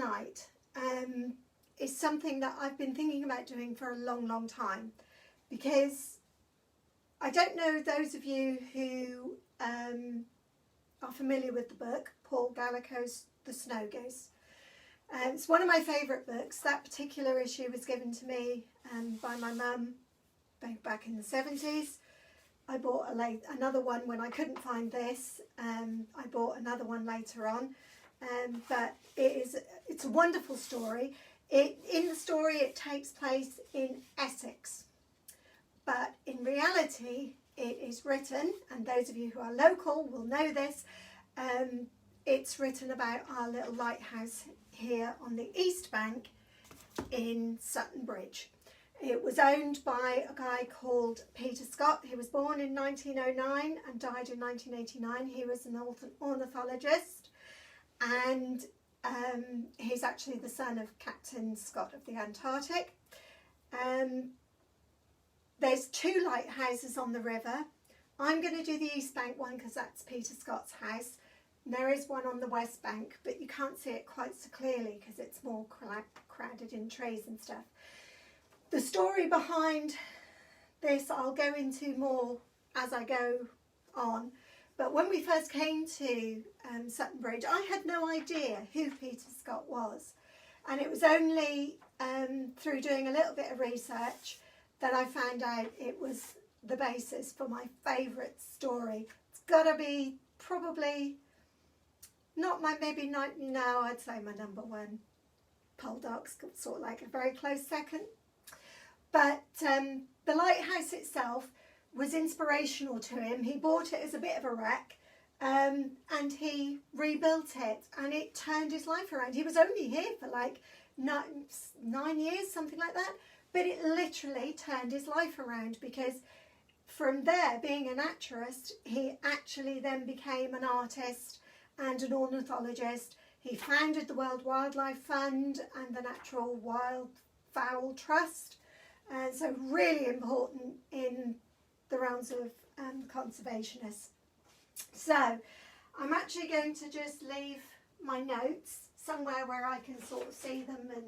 tonight is something that I've been thinking about doing for a long time, because I don't know those of you who are familiar with the book, Paul Gallico's The Snow Goose. It's one of my favourite books. That particular issue was given to me by my mum back in the 70s. I bought another one when I couldn't find this. I bought another one later on. But it's a wonderful story. In the story it takes place in Essex. But in reality it is written, and those of you who are local will know this, it's written about our little lighthouse here on the East Bank in Sutton Bridge. It was owned by a guy called Peter Scott. He was born in 1909 and died in 1989. He was an ornithologist, and he's actually the son of Captain Scott of the Antarctic. There's 2 lighthouses on the river. I'm going to do the East Bank one because that's Peter Scott's house. And there is one on the West Bank, but you can't see it quite so clearly because it's more crowded in trees and stuff. The story behind this I'll go into more as I go on. But when we first came to Sutton Bridge, I had no idea who Peter Scott was. And it was only through doing a little bit of research that I found out it was the basis for my favourite story. It's got to be probably, I'd say my number one. Poldark's sort of like a very close second. But the lighthouse itself was inspirational to him. He bought it as a bit of a wreck and he rebuilt it, and it turned his life around. He was only here for like 9 years, something like that. But it literally turned his life around, because from there, being a naturalist, he actually then became an artist and an ornithologist. He founded the World Wildlife Fund and the Natural Wildfowl Trust. And so really important in the realms of conservationists. So I'm actually going to just leave my notes somewhere where I can sort of see them. And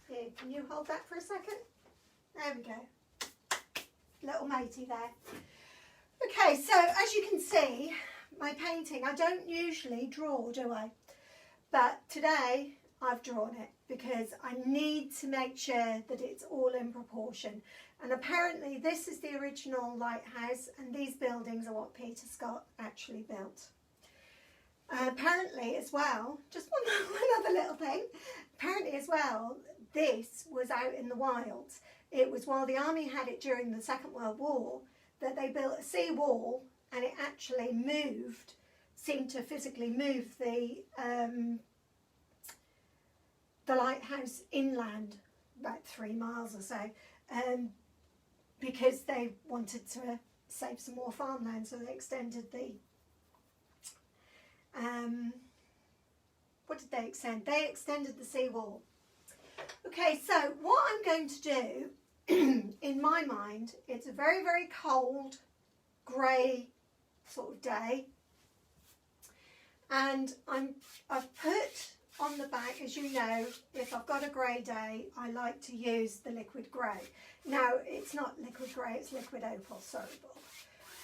here, can you hold that for a second? There we go. Little matey there. Okay, so as you can see, my painting, I don't usually draw, do I? But today I've drawn it because I need to make sure that it's all in proportion. And apparently this is the original lighthouse, and these buildings are what Peter Scott actually built. Apparently as well, just one other little thing, apparently as well, this was out in the wilds. It was while the army had it during the Second World War that they built a sea wall, and it actually seemed to physically move the lighthouse inland about 3 miles or so, because they wanted to save some more farmland, so they extended the what did they extend? They extended the seawall. Okay, so what I'm going to do, in my mind, it's a very, very cold, grey sort of day, and I've put on the back, as you know, if I've got a grey day, I like to use the liquid grey. Now, it's not liquid grey, it's liquid opal, sorry, Bob.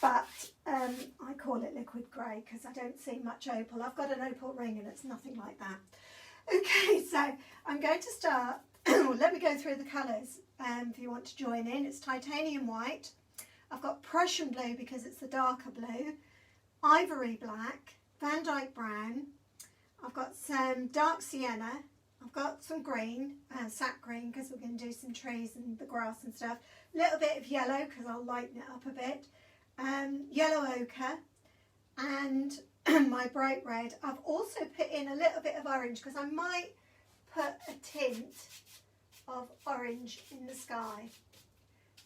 But I call it liquid grey because I don't see much opal. I've got an opal ring and it's nothing like that. Okay, so I'm going to start. Let me go through the colours if you want to join in. It's titanium white. I've got Prussian blue because it's the darker blue. Ivory black. Van Dyke brown. I've got some dark sienna. I've got some green, sap green, because we're going to do some trees and the grass and stuff. A little bit of yellow because I'll lighten it up a bit. Yellow ochre, and my bright red. I've also put in a little bit of orange because I might put a tint of orange in the sky.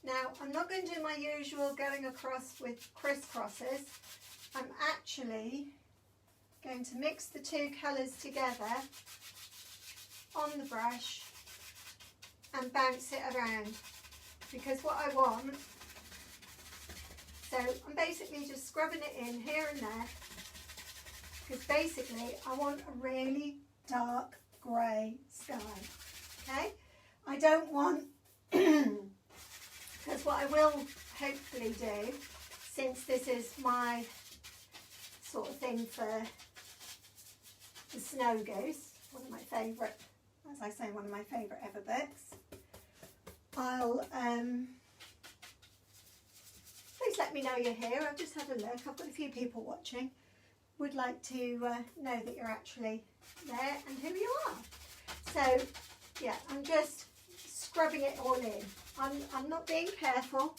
Now, I'm not going to do my usual going across with crisscrosses. I'm actually going to mix the 2 colours together on the brush and bounce it around, because what I want, so I'm basically just scrubbing it in here and there, because basically I want a really dark grey sky. Okay, I don't want, because what I will hopefully do, since this is my sort of thing for the Snow Goose, one of my favourite, as I say, one of my favourite ever books, I'll, please let me know you're here. I've just had a look. I've got a few people watching. Would like to know that you're actually there and who you are. So, yeah, I'm just scrubbing it all in. I'm not being careful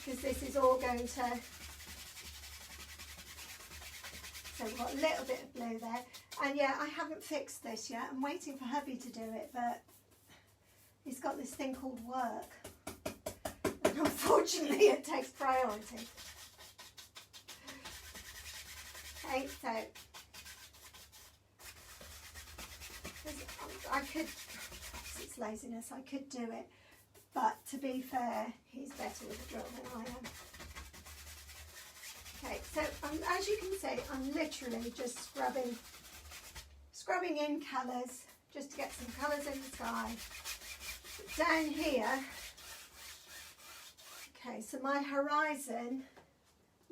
because this is all going to... So we've got a little bit of blue there. And yeah, I haven't fixed this yet. I'm waiting for hubby to do it, but he's got this thing called work. And unfortunately, it takes priority. Okay, so I could, it's laziness, I could do it, but to be fair, he's better with a drill than I am. Okay, so as you can see, I'm literally just scrubbing in colours, just to get some colours in the sky. Down here, okay, so my horizon,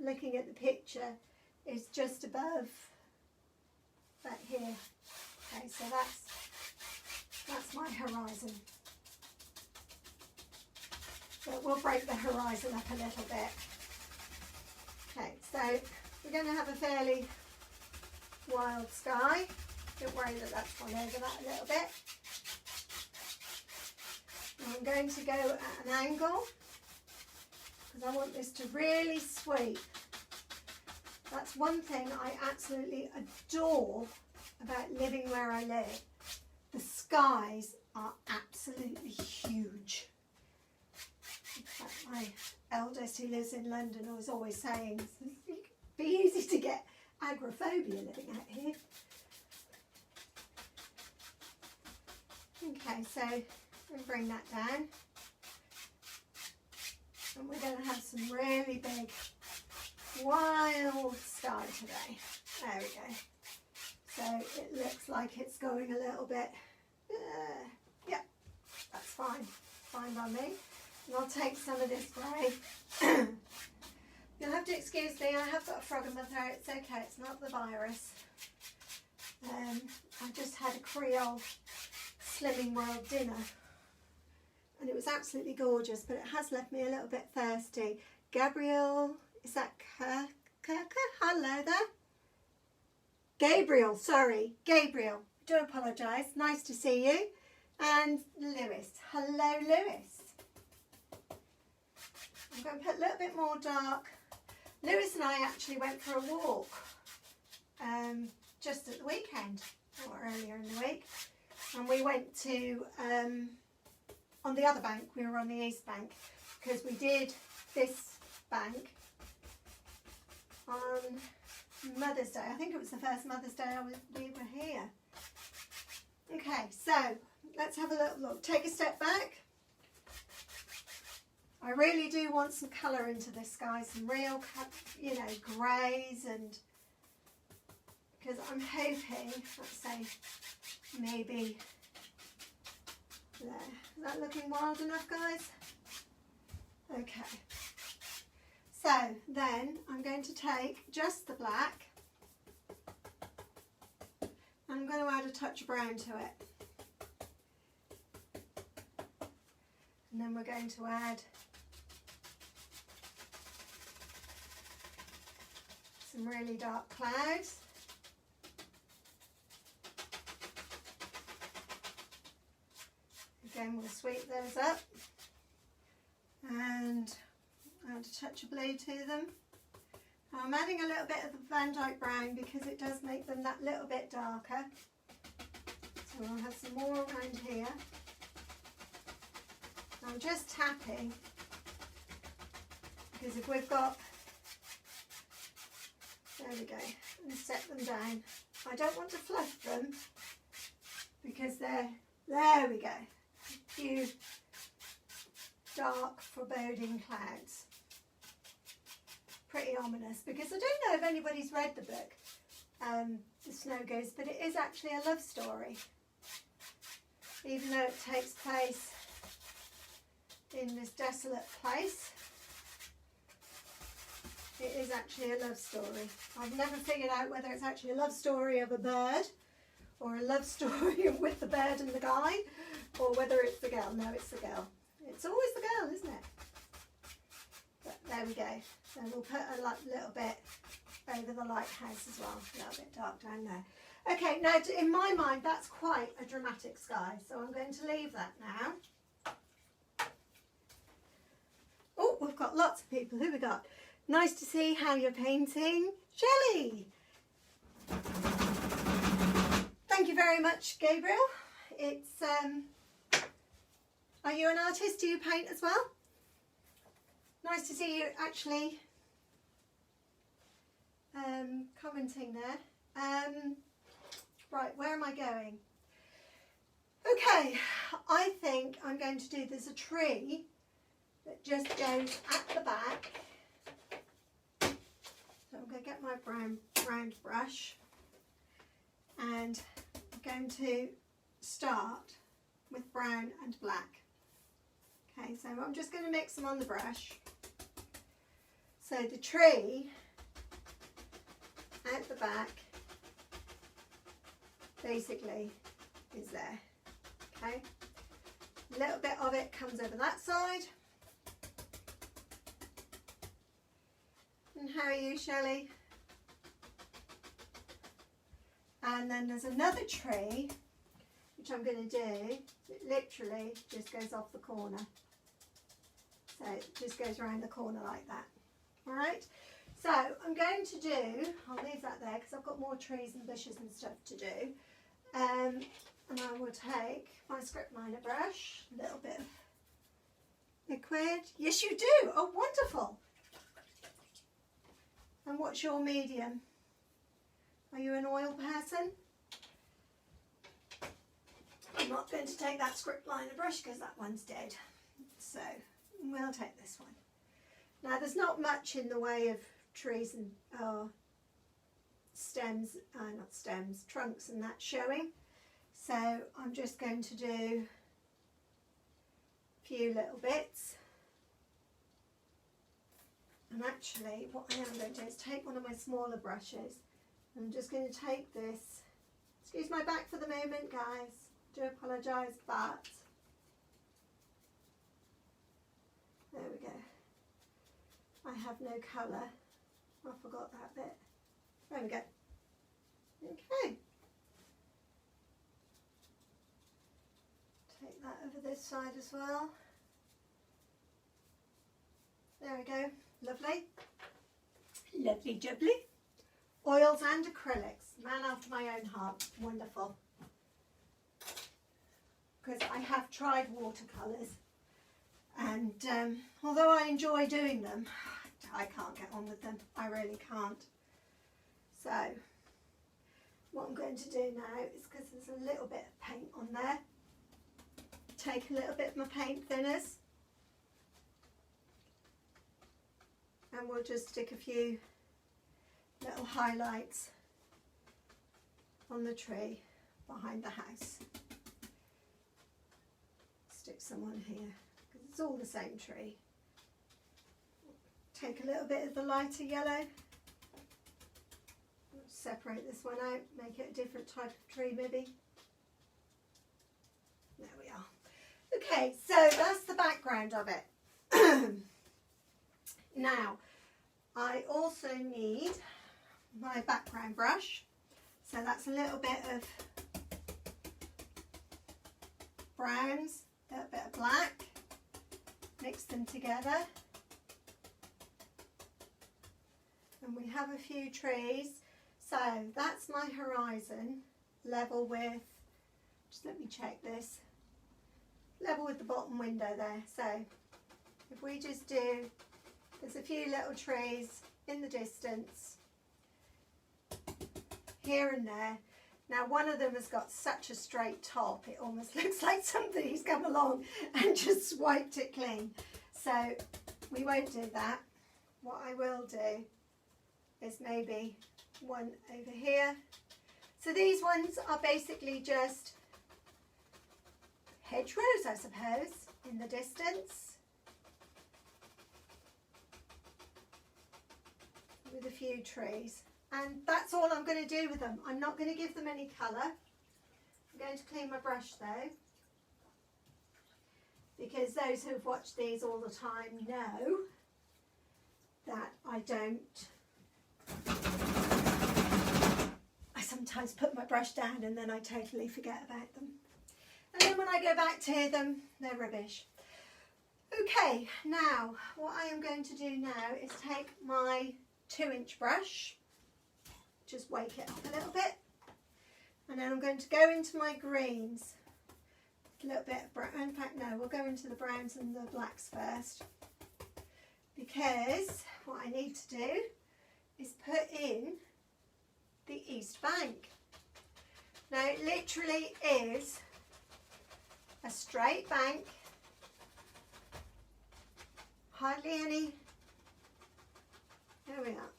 looking at the picture, is just above that here. Okay, so that's my horizon. But we'll break the horizon up a little bit. Okay, so we're going to have a fairly wild sky. Don't worry that that's gone over that a little bit. And I'm going to go at an angle because I want this to really sweep. That's one thing I absolutely adore about living where I live. The skies are absolutely huge. In fact, my eldest, who lives in London, was always saying, it'd be easy to get agoraphobia living out here. Okay, so we'll bring that down. And we're going to have some really big, wild sky today. There we go. So it looks like it's going a little bit, yeah, that's fine. Fine by me. And I'll take some of this grey. You'll have to excuse me, I have got a frog in my throat. It's okay, it's not the virus. I just had a Creole Slimming World dinner. And it was absolutely gorgeous, but it has left me a little bit thirsty. Gabriel, is that Kirka? Hello there. Gabriel, sorry. Gabriel, do apologise. Nice to see you. And Lewis. Hello, Lewis. I'm going to put a little bit more dark. Lewis and I actually went for a walk just at the weekend, or earlier in the week. And we went to, on the other bank, we were on the east bank, because we did this bank on Mother's Day. I think it was the first Mother's Day we were here. Okay, so let's have a little look. Take a step back. I really do want some colour into this sky, some real, you know, greys, and because I'm hoping, let's say, maybe there. Is that looking wild enough, guys? Okay. So then I'm going to take just the black. I'm going to add a touch of brown to it. And then we're going to add some really dark clouds. Again, we'll sweep those up and add a touch of blue to them. Now I'm adding a little bit of the Van Dyke brown because it does make them that little bit darker. So I'll have some more around here. I'm just tapping because if we've got, there we go, and set them down. I don't want to fluff them because there we go, a few dark foreboding clouds. Pretty ominous, because I don't know if anybody's read the book, the Snow Goose, but it is actually a love story. Even though it takes place in this desolate place, it is actually a love story. I've never figured out whether it's actually a love story of a bird or a love story with the bird and the guy, or whether it's the girl. No, it's the girl. It's always the girl, isn't it? But there we go. So we'll put a little bit over the lighthouse as well. A little bit dark down there. Okay, now in my mind that's quite a dramatic sky, so I'm going to leave that now. Oh, we've got lots of people. Who we got? Nice to see how you're painting. Shelley! Thank you very much, Gabriel. It's, are you an artist? Do you paint as well? Nice to see you actually commenting there. Right, where am I going? Okay, I think I'm going to do, there's a tree that just goes at the back. So I'm going to get my round brush and I'm going to start with brown and black. Okay, so I'm just going to mix them on the brush. So the tree at the back basically is there. Okay, a little bit of it comes over that side. And how are you, Shelley? And then there's another tree which I'm going to do, it literally just goes off the corner. So it just goes around the corner like that. All right, so I'm going to do, I'll leave that there because I've got more trees and bushes and stuff to do. And I will take my script liner brush, a little bit of liquid. Yes, you do. Oh, wonderful. And what's your medium? Are you an oil person? I'm not going to take that script liner brush because that one's dead. So we'll take this one. Now there's not much in the way of trees and stems, not stems, trunks and that showing. So I'm just going to do a few little bits. And actually what I am going to do is take one of my smaller brushes and I'm just going to take this. Excuse my back for the moment, guys. Do apologise, but there we go. I have no colour. I forgot that bit. There we go. Okay. Take that over this side as well. There we go. Lovely. Lovely jubbly. Oils and acrylics. Man after my own heart. Wonderful. Because I have tried watercolours and although I enjoy doing them, I can't get on with them. I really can't. So what I'm going to do now is, because there's a little bit of paint on there, take a little bit of my paint thinners and we'll just stick a few little highlights on the tree behind the house. Stick some on here because it's all the same tree. Take a little bit of the lighter yellow, separate this one out, make it a different type of tree maybe. There we are. Okay, so that's the background of it. Now I also need my background brush, so that's a little bit of browns, a little bit of black, mix them together. And we have a few trees. So that's my horizon, level with, just let me check this, level with the bottom window there. So if we just do, there's a few little trees in the distance, here and there. Now one of them has got such a straight top, it almost looks like somebody's come along and just wiped it clean. So we won't do that. What I will do is maybe one over here. So these ones are basically just hedgerows, I suppose, in the distance, with a few trees. And that's all I'm going to do with them. I'm not going to give them any colour. I'm going to clean my brush though, because those who've watched these all the time know that I sometimes put my brush down and then I totally forget about them. And then when I go back to them, they're rubbish. Okay, now what I am going to do now is take my 2-inch brush, just wake it up a little bit, and then I'm going to go into my greens. A little bit of brown. In fact, no, we'll go into the browns and the blacks first, because what I need to do is put in the east bank. Now it literally is a straight bank, hardly any, there we are.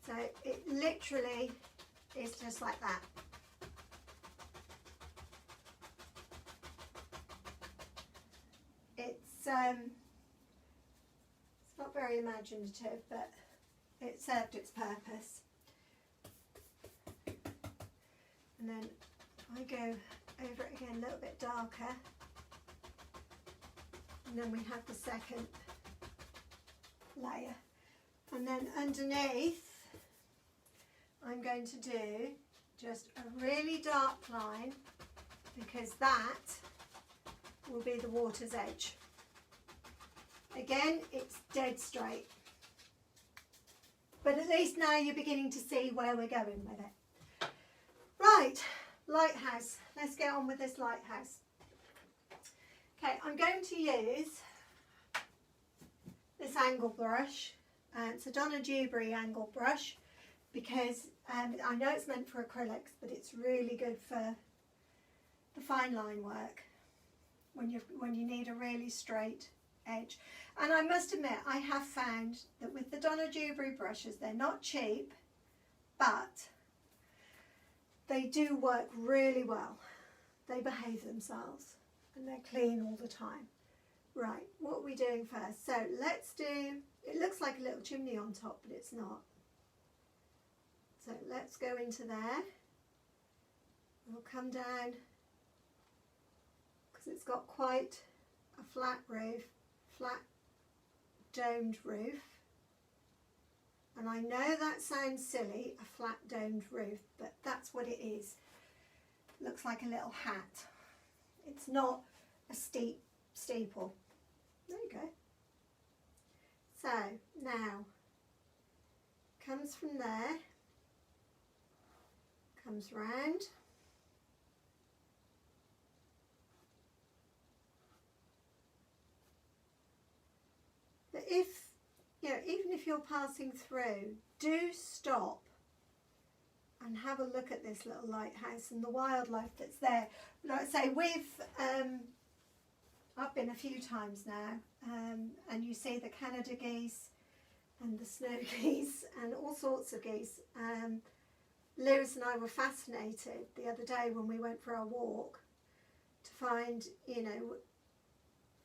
So it literally is just like that. It's not very imaginative, but it served its purpose. And then I go over it again a little bit darker, and then we have the second layer, and then underneath I'm going to do just a really dark line, because that will be the water's edge. Again, it's dead straight, but at least now you're beginning to see where we're going with it. Right, lighthouse. Let's get on with this lighthouse. Okay, I'm going to use this angle brush. It's a Donna Dewberry angle brush, because I know it's meant for acrylics, but it's really good for the fine line work when you need a really straight edge. And I must admit, I have found that with the Donna Dewberry brushes, they're not cheap, but they do work really well. They behave themselves and they're clean all the time. Right, what are we doing first? So let's do, it looks like a little chimney on top, but it's not. So let's go into there. We'll come down, because it's got quite a flat roof, flat domed roof. And I know that sounds silly, a flat domed roof, but that's what it is. Looks like a little hat. It's not a steep steeple. There you go. So now, comes from there, comes round, but if, you know, even if you're passing through, do stop and have a look at this little lighthouse and the wildlife that's there. Like I say, I've been a few times now, and you see the Canada geese and the snow geese and all sorts of geese. Lewis and I were fascinated the other day when we went for our walk to find, you know,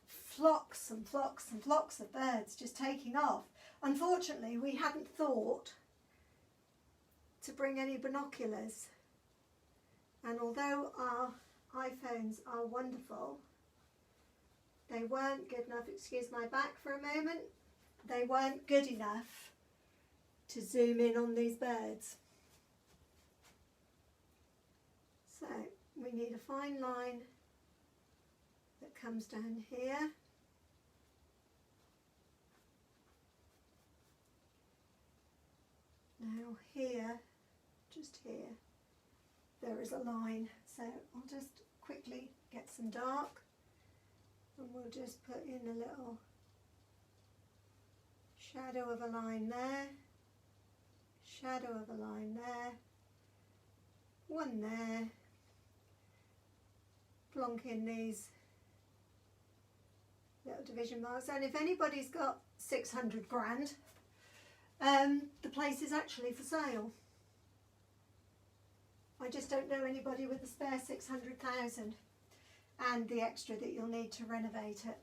flocks and flocks and flocks of birds just taking off. Unfortunately, we hadn't thought to bring any binoculars, and although our iPhones are wonderful, they weren't good enough, excuse my back for a moment, they weren't good enough to zoom in on these birds. So we need a fine line that comes down here. Now here, just here, there is a line, so I'll just quickly get some dark and we'll just put in a little shadow of a line there, shadow of a line there, one there, plonk in these little division marks. And if anybody's got 600 grand, The place is actually for sale. I just don't know anybody with a spare 600,000 and the extra that you'll need to renovate it.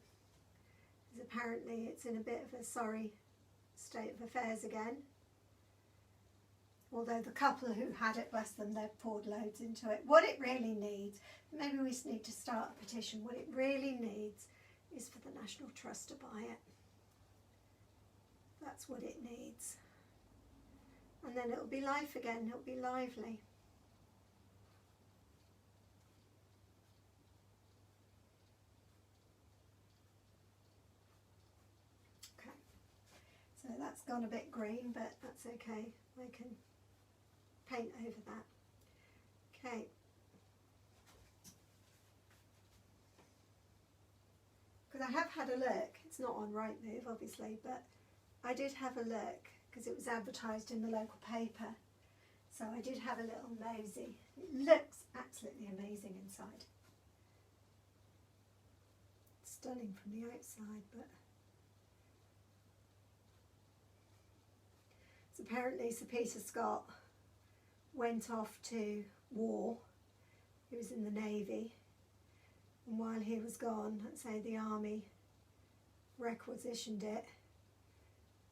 Because apparently it's in a bit of a sorry state of affairs again. Although the couple who had it, bless them, they've poured loads into it. What it really needs, maybe we need to start a petition, what it really needs is for the National Trust to buy it. That's what it needs. And then it'll be life again, it'll be lively. Okay, so that's gone a bit green, but that's okay. I can paint over that. Okay. Because I have had a look, it's not on Rightmove obviously, but I did have a look because it was advertised in the local paper. So I did have a little nosy. It looks absolutely amazing inside. Stunning from the outside, but so apparently Sir Peter Scott went off to war. He was in the Navy, and while he was gone, let's say the army requisitioned it,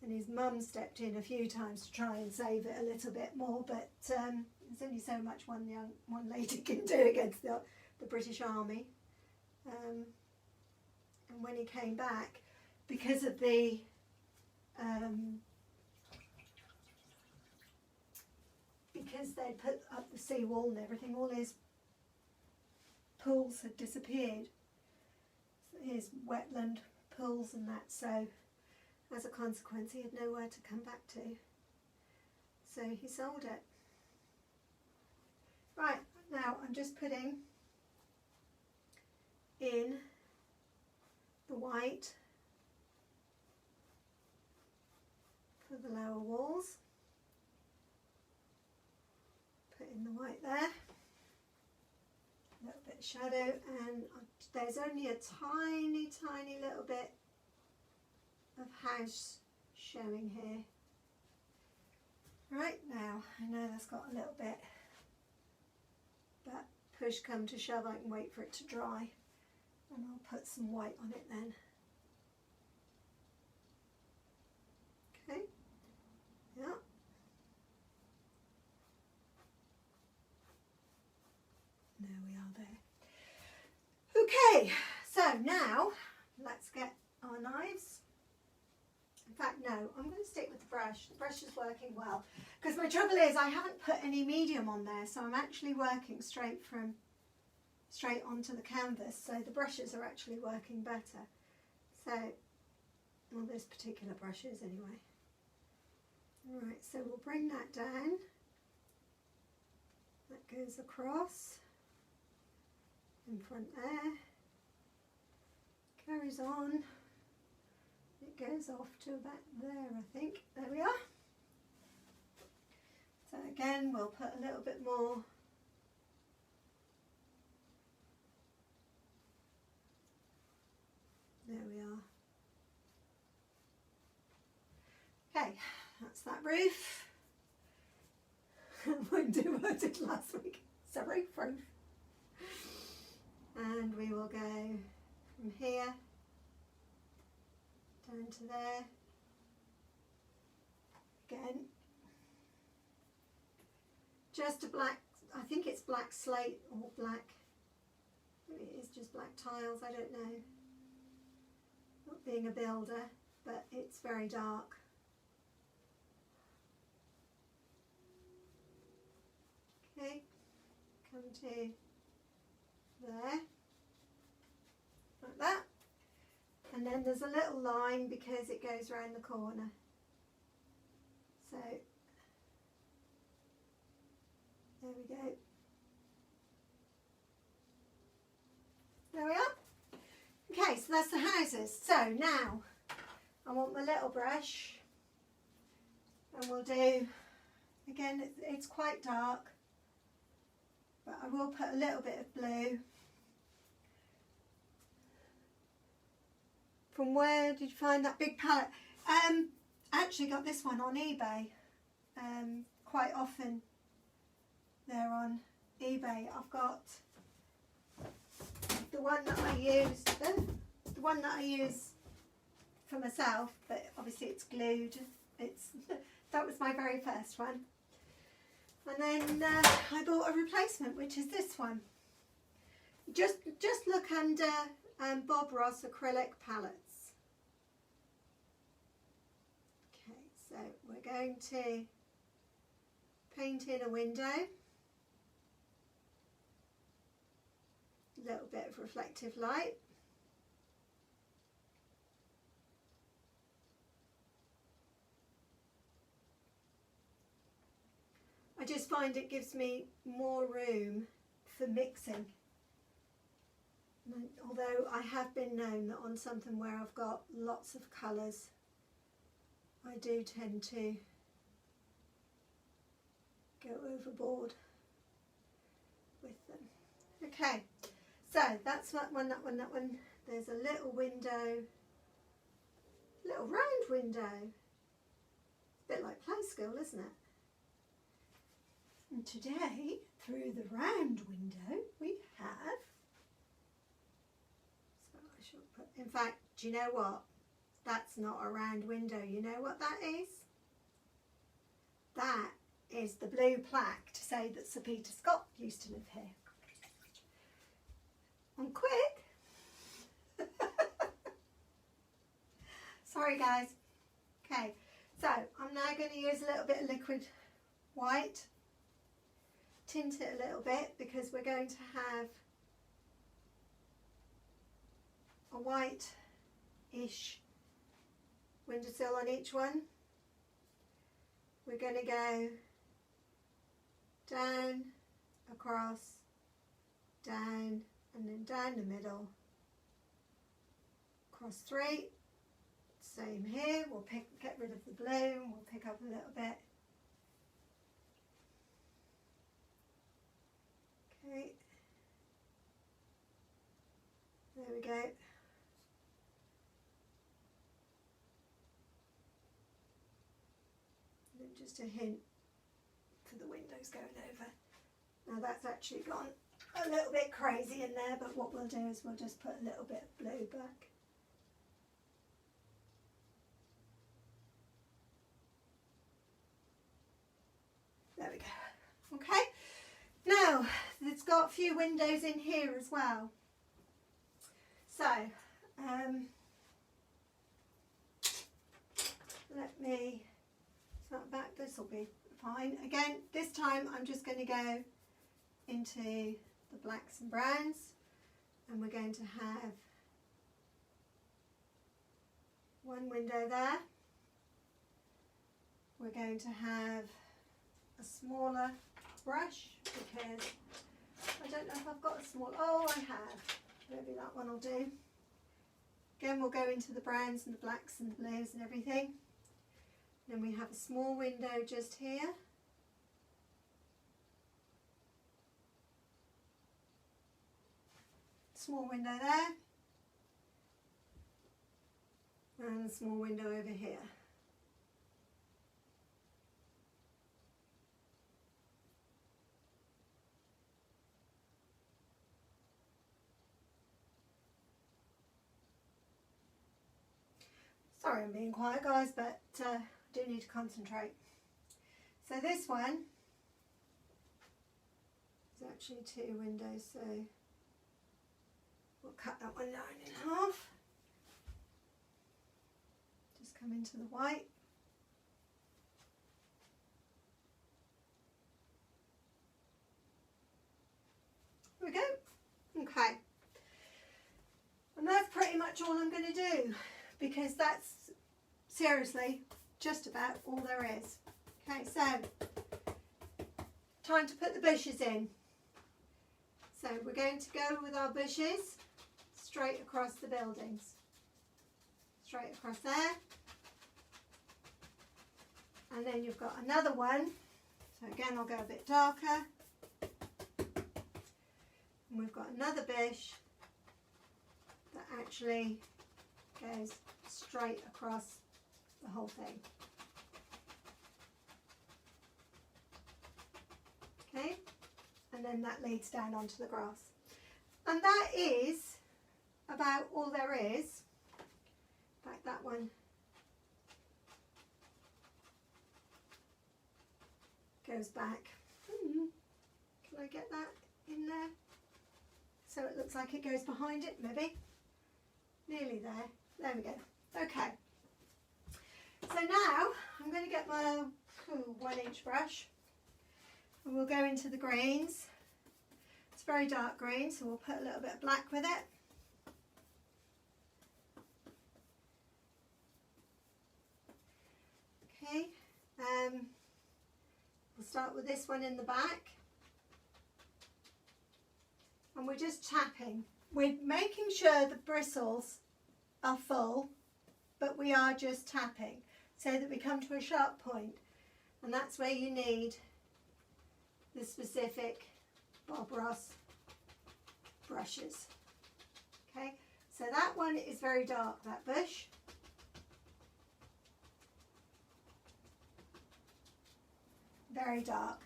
and his mum stepped in a few times to try and save it a little bit more, but there's only so much one lady can do against the British Army. And when he came back, because of the because they'd put up the sea wall and everything, all his pools had disappeared, his wetland pools and that, so as a consequence he had nowhere to come back to, so he sold it. Right, now I'm just putting in the white for the lower walls. Put in the white there, a little bit of shadow, and there's only a tiny little bit of house showing here. Right, now I know that's got a little bit, but push come to shove I can wait for it to dry, and I'll put some white on it then. Okay, yeah. There we are there. Okay, so now let's get our knives. In fact, no, I'm going to stick with the brush. The brush is working well. Because my trouble is I haven't put any medium on there, so I'm actually working straight onto the canvas. So the brushes are actually working better. So, well, this particular brush is anyway. Alright, so we'll bring that down. That goes across. In front there, carries on, it goes off to about there I think, there we are. So again we'll put a little bit more there we are. Okay, that's that roof. I won't do what I did last week, it's a roof. And we will go from here down to there. Again, just a black, I think it's black slate or black, maybe it is just black tiles, I don't know. Not being a builder, but it's very dark. Okay, come to there, like that, and then there's a little line because it goes around the corner, so there we go, there we are. Okay, so that's the houses. So now I want my little brush, and we'll do, again it's quite dark, but I will put a little bit of blue. From where did you find that big palette? I actually got this one on eBay. Quite often they're on eBay. I've got the one that I use for myself, but obviously it's glued. That was my very first one. And then I bought a replacement, which is this one. Just look under Bob Ross acrylic palettes. Okay, so we're going to paint in a window. A little bit of reflective light. I just find it gives me more room for mixing. Although I have been known that on something where I've got lots of colours, I do tend to go overboard with them. Okay, so that's that one. There's a little window, little round window. A bit like play school, isn't it? And today, through the round window, we have, so I shall put, in fact, do you know what? That's not a round window. You know what that is? That is the blue plaque to say that Sir Peter Scott used to live here. I'm quick. Sorry guys. Okay, so I'm now going to use a little bit of liquid white. Tint it a little bit because we're going to have a white-ish windowsill on each one. We're going to go down, across, down, and then down the middle, across 3. Same here. We'll get rid of the blue and we'll pick up a little bit. Okay, there we go. And just a hint for the windows going over. Now that's actually gone a little bit crazy in there, but what we'll do is we'll just put a little bit of blue back. There we go. Okay. Now, it's got a few windows in here as well. So, let me start back. This will be fine. Again, this time I'm just going to go into the blacks and browns, and we're going to have one window there. We're going to have a smaller brush because I don't know if I've got a small, oh I have, maybe that one will do. Again we'll go into the browns and the blacks and the blues and everything. Then we have a small window just here. Small window there. And a small window over here. Sorry I'm being quiet guys, but I do need to concentrate. So this one is actually 2 windows, so we'll cut that one down in half. Just come into the white. There we go. Okay. And that's pretty much all I'm going to do, because that's seriously just about all there is. Okay, so time to put the bushes in. So we're going to go with our bushes straight across the buildings. Straight across there. And then you've got another one. So again, I'll go a bit darker. And we've got another bush that actually goes straight across the whole thing. then that leads down onto the grass. And that is about all there is. In fact, that one goes back. Can I get that in there? So it looks like it goes behind it, maybe. Nearly there. There we go. Okay. So now I'm going to get my 1-inch brush and we'll go into the greens. It's very dark green, so we'll put a little bit of black with it. Okay. We'll start with this one in the back. And we're just tapping. We're making sure the bristles are full, but we are just tapping so that we come to a sharp point. And that's where you need the specific Bob Ross brushes. Okay, so that one is very dark, that bush. Very dark.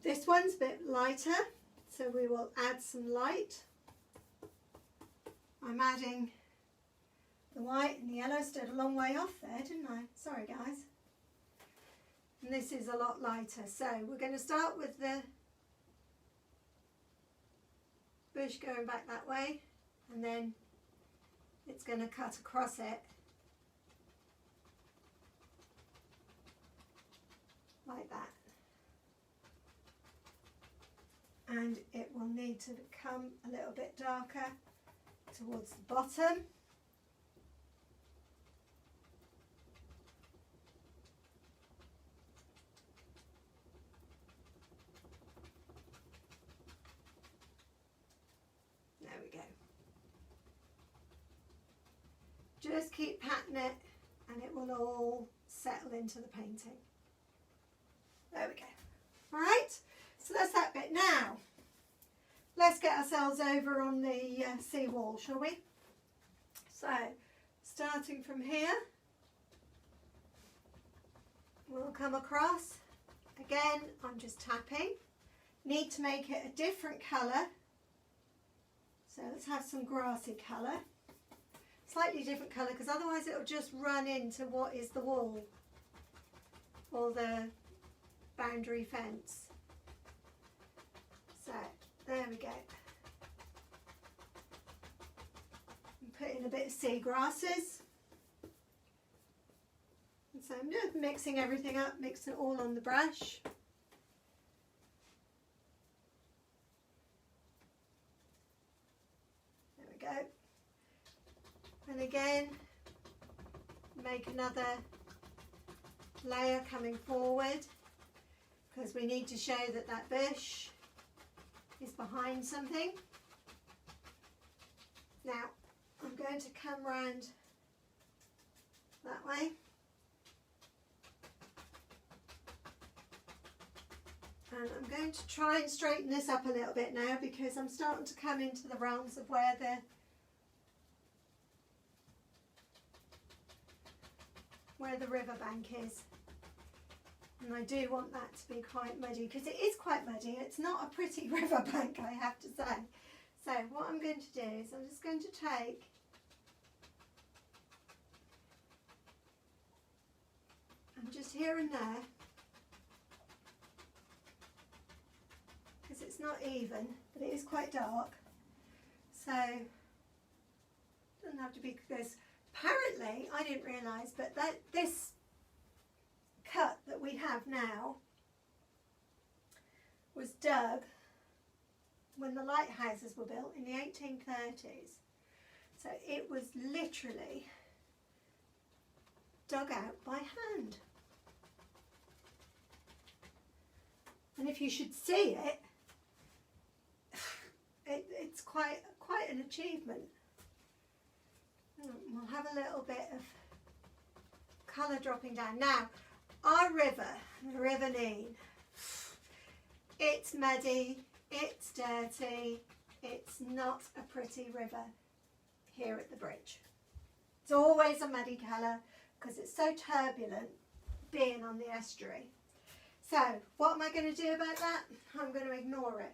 This one's a bit lighter, so we will add some light. I'm adding the white and the yellow. Stood a long way off there, didn't I? Sorry guys. And this is a lot lighter. So we're going to start with the bush going back that way, and then it's going to cut across it like that. And it will need to become a little bit darker towards the bottom. There we go. Just keep patting it and it will all settle into the painting. There we go. All right, so that's that bit. Now, let's get ourselves over on the seawall, shall we? So, starting from here, we'll come across. Again, I'm just tapping. Need to make it a different colour. So let's have some grassy colour. Slightly different colour, because otherwise it'll just run into what is the wall or the boundary fence. So there we go. And put in a bit of sea grasses. And so I'm just mixing everything up, mixing it all on the brush. There we go. And again, make another layer coming forward, because we need to show that that bush is behind something. Now I'm going to come round that way. And I'm going to try and straighten this up a little bit now, because I'm starting to come into the realms of where the riverbank is. And I do want that to be quite muddy, because it is quite muddy. It's not a pretty riverbank, I have to say. So what I'm going to do is I'm just going to take and just here and there, because it's not even, but it is quite dark. So it doesn't have to be, because apparently I didn't realise, but that this cut that we have now was dug when the lighthouses were built in the 1830s. So it was literally dug out by hand. And if you should see it, it's quite an achievement. We'll have a little bit of colour dropping down. Now, our river, the River Nene, it's muddy, it's dirty, it's not a pretty river here at the bridge. It's always a muddy colour because it's so turbulent being on the estuary. So what am I going to do about that? I'm going to ignore it.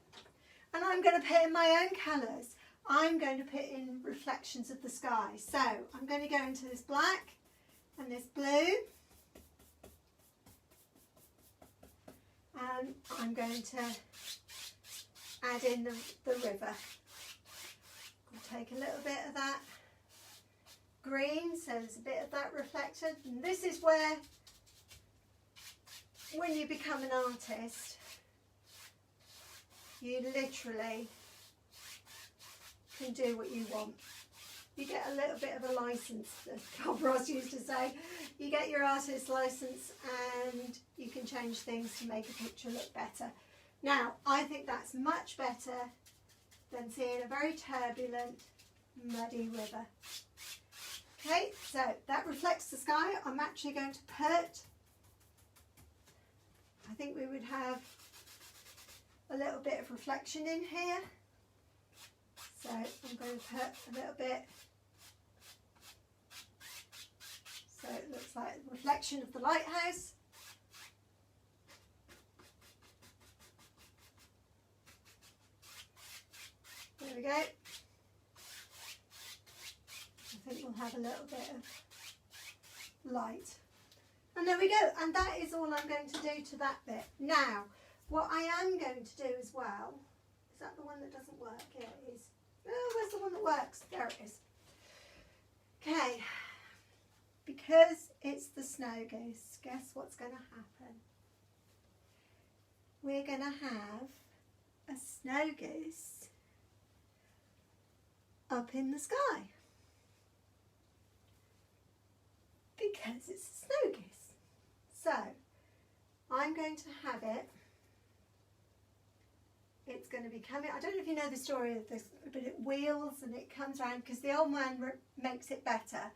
And I'm going to put in my own colours. I'm going to put in reflections of the sky. So I'm going to go into this black and this blue. And I'm going to add in the river. I'll take a little bit of that green, so there's a bit of that reflected. And this is where, when you become an artist, you literally can do what you want. You get a little bit of a license, as Bob Ross used to say. You get your artist license and you can change things to make a picture look better. Now, I think that's much better than seeing a very turbulent, muddy river. Okay, so that reflects the sky. I'm actually going to put, I think we would have a little bit of reflection in here. So I'm going to put a little bit, so it looks like a reflection of the lighthouse. There we go. I think we'll have a little bit of light. And there we go. And that is all I'm going to do to that bit. Now, what I am going to do as well, is that the one that doesn't work? Yeah, it is. Oh, where's the one that works? There it is. Okay, because it's the Snow Goose, guess what's going to happen? We're going to have a snow goose up in the sky. Because it's a snow goose. So, I'm going to have it. It's going to be coming, I don't know if you know the story of this, but it wheels and it comes around because the old man makes it better.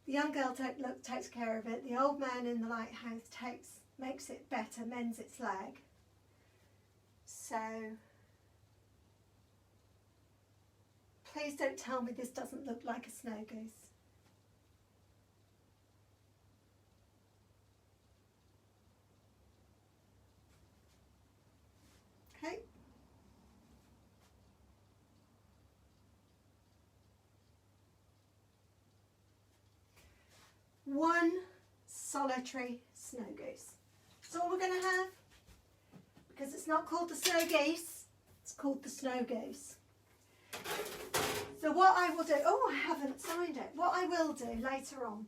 The young girl takes care of it. The old man in the lighthouse makes it better, mends its leg. So, please don't tell me this doesn't look like a snow goose. Okay. One solitary snow goose. That's all we're going to have, because it's not called the snow geese, it's called the Snow Goose. So what I will do, oh, I haven't signed it. What I will do later on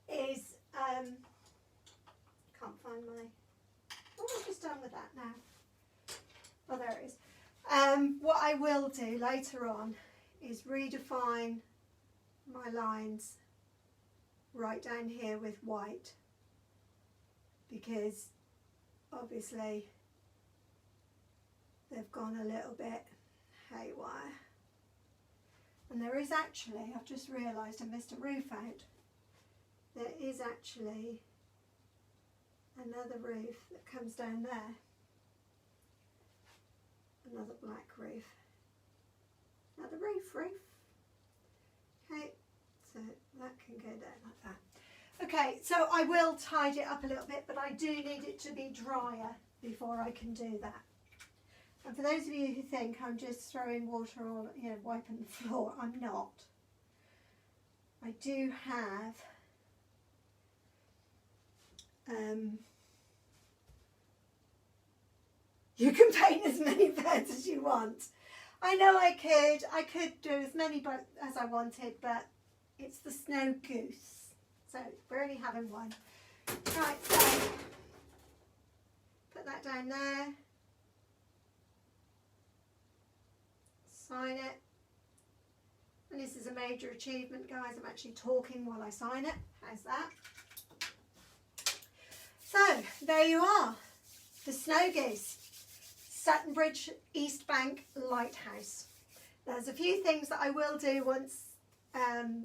is, can't find my, what have I just done with that now? Oh, there it is. What I will do later on is redefine my lines right down here with white, because obviously they've gone a little bit haywire. And there is actually, I've just realised I missed a roof out, there is actually another roof that comes down there, another black roof, another roof. Okay, so that can go down like that. Okay, so I will tidy it up a little bit, but I do need it to be drier before I can do that. And for those of you who think I'm just throwing water all, wiping the floor, I'm not. I do have you can paint as many birds as you want. I know I could do as many as I wanted, but it's the Snow Goose, so we're only having one. Right, so put that down there, sign it, and this is a major achievement, guys. I'm actually talking while I sign it. How's that? So there you are, the Snow Goose, Sutton Bridge East Bank Lighthouse. There's a few things that I will do once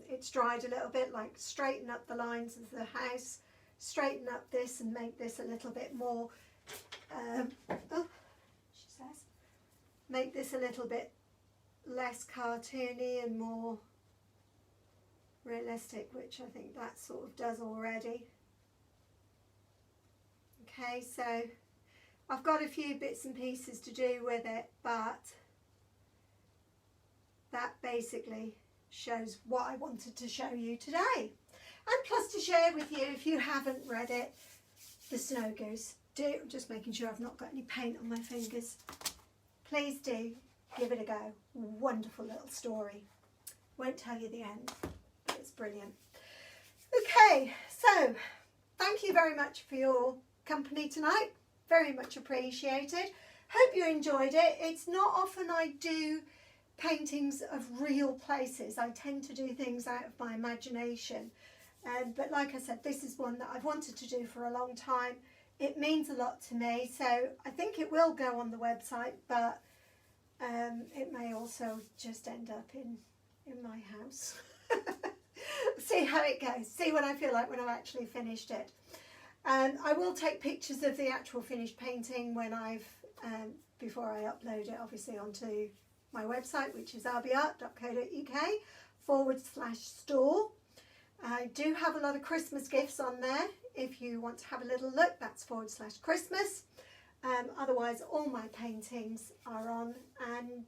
it's dried a little bit, like straighten up the lines of the house, straighten up this and make this a little bit more, she says, make this a little bit less cartoony and more realistic, which I think that sort of does already. Okay, so I've got a few bits and pieces to do with it, but that basically shows what I wanted to show you today. And plus to share with you, if you haven't read it, The Snow Goose. I'm just making sure I've not got any paint on my fingers. Please do give it a go. Wonderful little story. Won't tell you the end, but it's brilliant. Okay, so thank you very much for your company tonight. Very much appreciated. Hope you enjoyed it. It's not often I do paintings of real places. I tend to do things out of my imagination. But like I said, this is one that I've wanted to do for a long time. It means a lot to me, so I think it will go on the website, but it may also just end up in my house. See how it goes, see what I feel like when I've actually finished it. I will take pictures of the actual finished painting when before I upload it obviously onto my website, which is rbart.co.uk/store. I do have a lot of Christmas gifts on there. If you want to have a little look, that's /Christmas. Otherwise, all my paintings are on, and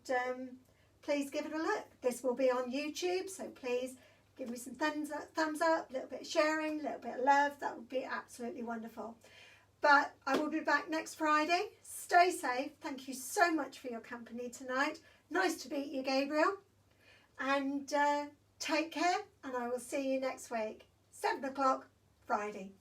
please give it a look. This will be on YouTube, so please give me some thumbs up, a little bit of sharing, a little bit of love. That would be absolutely wonderful. But I will be back next Friday. Stay safe. Thank you so much for your company tonight. Nice to meet you, Gabriel. And take care, and I will see you next week, 7 o'clock Friday.